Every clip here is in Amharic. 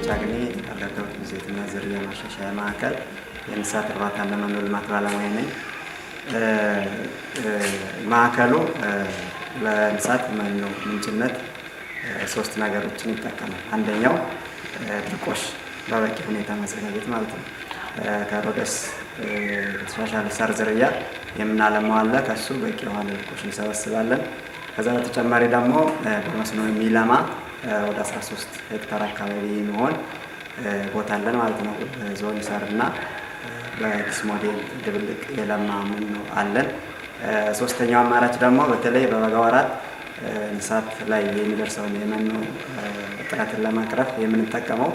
ቻግኒ አለርዳው ጊዜትና ዝርያ ማሻሻያ ማዕከል የእንስሳት እርባታና መኖ ልማት ባለሙያ ነኝ። ማዕከሉ ለእንስሳት መኖ ምንጭነት ሶስት ነገሮችን ይጠቀማል። አንደኛው ድርቆሽ በበቂ ሁኔታ ማዘጋጀት ማለት ነው። ከሮደስ የተሻሻለ ሳር ዝርያ የምናለማው አለ። ከሱ በቂ የሆነ ልቆች እንሰበስባለን። ከዛ በተጨማሪ ደግሞ በመስኖ የሚለማ ወደ 13 ሄክታር አካባቢ የሚሆን ቦታ አለን ማለት ነው። ዞን ይሰርና በዲስ ሞዴል ድብልቅ የለማ መኖ አለን። ሶስተኛው አማራጭ ደግሞ በተለይ በበጋ ወራት እንስሳት ላይ የሚደርሰውን የመኖ እጥረትን ለማቅረፍ የምንጠቀመው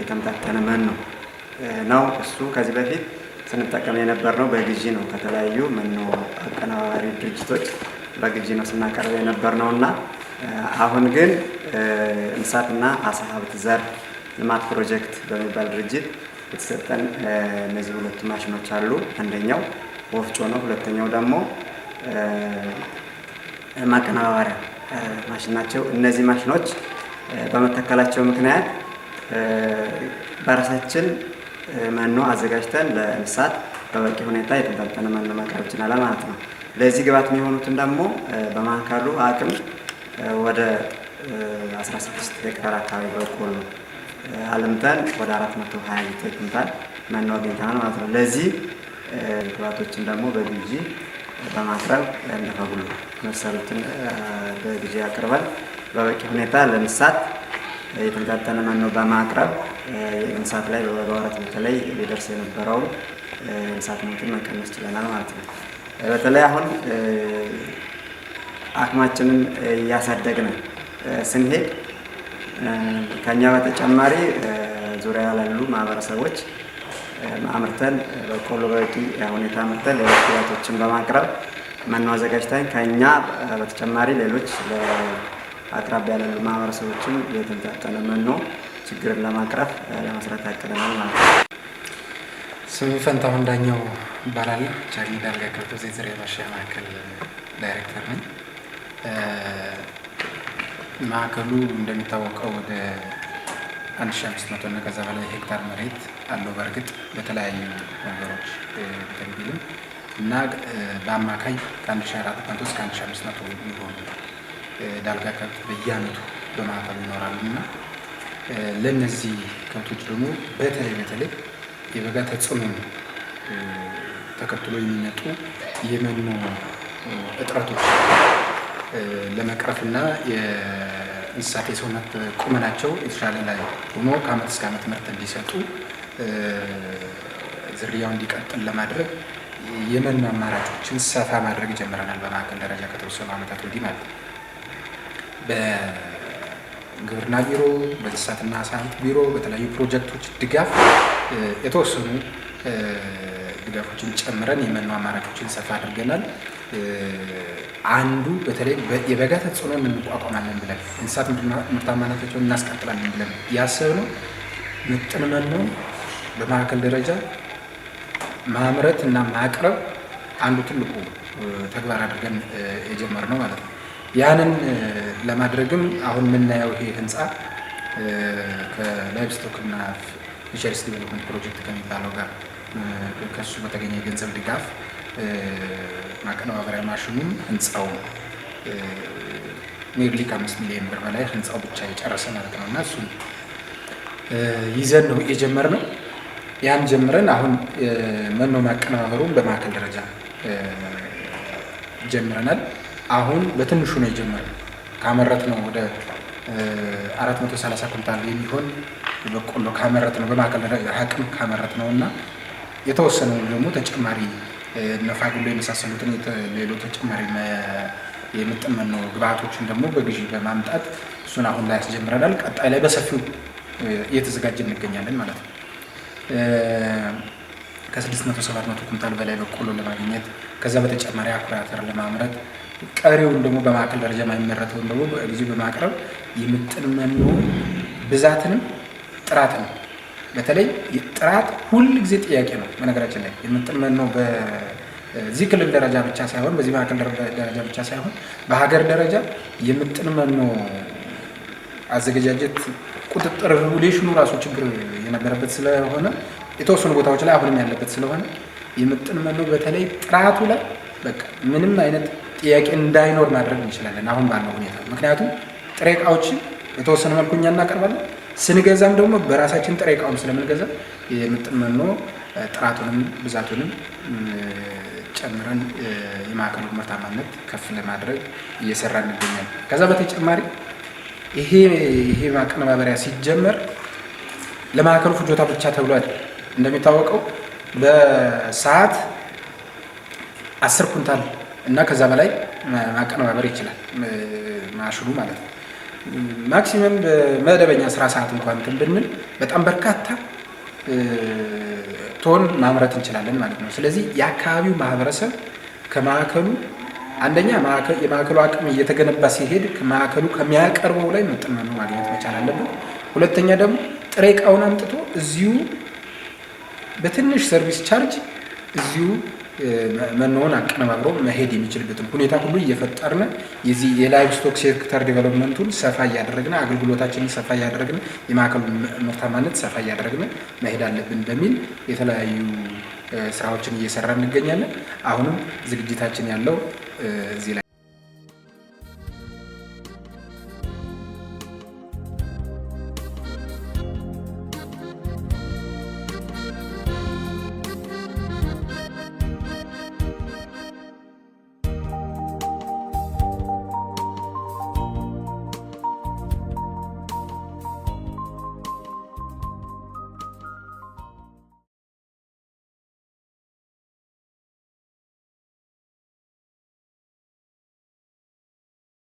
የተመጣጠነ መኖ ነው። እሱ ከዚህ በፊት ስንጠቀም የነበርነው በግዢ ነው። ከተለያዩ መኖ አቀነባባሪ ድርጅቶች በግዢ ነው ስናቀርብ የነበርነውና አሁን ግን እንስሳትና ዓሳ ሀብት ዘርፍ ልማት ፕሮጀክት በሚባል ድርጅት የተሰጠን እነዚህ ሁለቱ ማሽኖች አሉ። አንደኛው ወፍጮ ነው። ሁለተኛው ደግሞ ማቀነባበሪያ ማሽን ናቸው። እነዚህ ማሽኖች በመተከላቸው ምክንያት በራሳችን መኖ አዘጋጅተን ለእንስሳት በበቂ ሁኔታ የተመጣጠነ መኖ ማቅረብ ይችላል ማለት ነው። ለዚህ ግብዓት የሚሆኑትን ደግሞ በማዕከሉ አቅም ወደ 16 ሄክታር አካባቢ በቆሎ አልምተን ወደ 420 ኩንታል መኖ አግኝተናል ማለት ነው። ለዚህ ግብዓቶችን ደግሞ በግዢ በማቅረብ እንደፈጉሉ መሰሉትን በግዢ አቅርበን በበቂ ሁኔታ ለእንስሳት የተመጣጠነ መኖ በማቅረብ እንስሳት ላይ በበጋ ወራት በተለይ ሊደርስ የነበረውን እንስሳት ሞትን መቀነስ ችለናል ማለት ነው። በተለይ አሁን አቅማችንን እያሳደግን ስንሄድ ከኛ በተጨማሪ ዙሪያ ያሉ ማህበረሰቦች አምርተን በቆሎ በቂ ሁኔታ አምርተን ሌሎች ግብዓቶችን በማቅረብ መኖ አዘጋጅተን ከኛ በተጨማሪ ሌሎች አቅራቢያ ያሉ ማህበረሰቦችን የተመጣጠነ መኖ ችግርን ለማቅረፍ ለመስራት ያቅደናል ማለት ነው። ስሜ ፈንታሁን ዳኘው እባላለሁ። ቻግኒ ዳልጋ ከብት ዝርያ ማሻሻያ ማዕከል ዳይሬክተር ነኝ። ማዕከሉ እንደሚታወቀው ወደ 1500 እና ከዛ በላይ ሄክታር መሬት አለው። በእርግጥ በተለያዩ ነገሮች ተንቢልም እና በአማካይ ከ1400 እስከ 1500 የሚሆኑ ዳልጋ ከብት በየዓመቱ በማዕከሉ ይኖራሉ እና ለእነዚህ ከብቶች ደግሞ በተለይ የበጋ ተጽዕኖ ተከትሎ የሚመጡ የመኖ እጥረቶች ለመቅረፍና የእንስሳት የሰውነት ቁመናቸው የተሻለ ላይ ሆኖ ከዓመት እስከ ዓመት ምርት እንዲሰጡ ዝርያው እንዲቀጥል ለማድረግ የመኖ አማራጮችን ሰፋ ማድረግ ጀምረናል። በማዕከል ደረጃ ከተወሰኑ ዓመታት ወዲህ ማለት ነው። በግብርና ቢሮ፣ በእንስሳትና ዓሳ ሀብት ቢሮ በተለያዩ ፕሮጀክቶች ድጋፍ የተወሰኑ ድጋፎችን ጨምረን የመኖ አማራጮችን ሰፋ አድርገናል። አንዱ በተለይ የበጋ ተጽዕኖን እንቋቋማለን ብለን እንስሳት ምርታማነታቸውን እናስቀጥላለን ብለን ያሰብነው ምጥን መኖ በማዕከል ደረጃ ማምረት እና ማቅረብ አንዱ ትልቁ ተግባር አድርገን የጀመርነው ማለት ነው። ያንን ለማድረግም አሁን የምናየው ይሄ ህንፃ ከላይቭስቶክ እና ፊሸሪስ ዲቨሎፕመንት ፕሮጀክት ከሚባለው ጋር ከሱ በተገኘ የገንዘብ ድጋፍ ማቀነባበሪያ ማሽኑም ህንፃው ኒርሊ ከ5 ሚሊዮን ብር በላይ ህንፃው ብቻ የጨረሰ ማለት ነው እና እሱን ይዘን ነው የጀመርነው። ያን ጀምረን አሁን መኖ ማቀነባበሩን በማዕከል ደረጃ ጀምረናል። አሁን በትንሹ ነው የጀመረው። ካመረት ነው ወደ 430 ኩንታል የሚሆን በቆሎ ካመረት ነው በማዕከል ደረጃ አቅም ካመረት ነው እና የተወሰነው ደግሞ ተጨማሪ ነፋጉሎ የመሳሰሉትን ሌሎች ተጨማሪ የምጥን መኖ ግብዓቶችን ደግሞ በግዢ በማምጣት እሱን አሁን ላይ ያስጀምረናል። ቀጣይ ላይ በሰፊው እየተዘጋጀ እንገኛለን ማለት ነው። ከ600-700 ኩንታል በላይ በቆሎ ለማግኘት ከዛ በተጨማሪ አኩሪ አተር ለማምረት ቀሪውን ደግሞ በማዕከል ደረጃ የማይመረተውን ደግሞ በጊዜ በማቅረብ የምጥን መኖ ብዛትንም ጥራትንም በተለይ ጥራት ሁል ጊዜ ጥያቄ ነው። በነገራችን ላይ የምጥን መኖ በዚህ ክልል ደረጃ ብቻ ሳይሆን በዚህ ማዕከል ደረጃ ብቻ ሳይሆን በሀገር ደረጃ የምጥን መኖ አዘገጃጀት ቁጥጥር ሬጉሌሽኑ ራሱ ችግር የነበረበት ስለሆነ የተወሰኑ ቦታዎች ላይ አሁንም ያለበት ስለሆነ የምጥን መኖ በተለይ ጥራቱ ላይ በቃ ምንም አይነት ጥያቄ እንዳይኖር ማድረግ እንችላለን አሁን ባለው ሁኔታ። ምክንያቱም ጥሬ ዕቃዎችን የተወሰነ መልኩ እኛ እናቀርባለን። ስንገዛም ደግሞ በራሳችን ጥሬ ዕቃውን ስለምንገዛ የምጥን መኖ ጥራቱንም ብዛቱንም ጨምረን የማዕከሉን ምርታማነት ከፍ ለማድረግ እየሰራ እንገኛለን። ከዛ በተጨማሪ ይሄ ማቀነባበሪያ ሲጀመር ለማዕከሉ ፍጆታ ብቻ ተብሏል። እንደሚታወቀው በሰዓት 10 ኩንታል እና ከዛ በላይ ማቀነባበር ይችላል ማሽኑ ማለት ነው። ማክሲመም በመደበኛ ስራ ሰዓት እንኳን እንትን ብንል በጣም በርካታ ቶን ማምረት እንችላለን ማለት ነው። ስለዚህ የአካባቢው ማህበረሰብ ከማዕከሉ አንደኛ የማዕከሉ አቅም እየተገነባ ሲሄድ ማዕከሉ ከሚያቀርበው ላይ ምጥን መኖ ማግኘት መቻል አለብን። ሁለተኛ ደግሞ ጥሬ ዕቃውን አምጥቶ እዚሁ በትንሽ ሰርቪስ ቻርጅ እዚሁ መኖውን አቀነባብሮ መሄድ የሚችልበትን ሁኔታ ሁሉ እየፈጠርን የዚህ የላይቭ ስቶክ ሴክተር ዴቨሎፕመንቱን ሰፋ እያደረግን አገልግሎታችንን ሰፋ እያደረግን የማዕከሉን ምርታማነት ሰፋ እያደረግን መሄድ አለብን በሚል የተለያዩ ስራዎችን እየሰራ እንገኛለን። አሁንም ዝግጅታችን ያለው እዚህ ላይ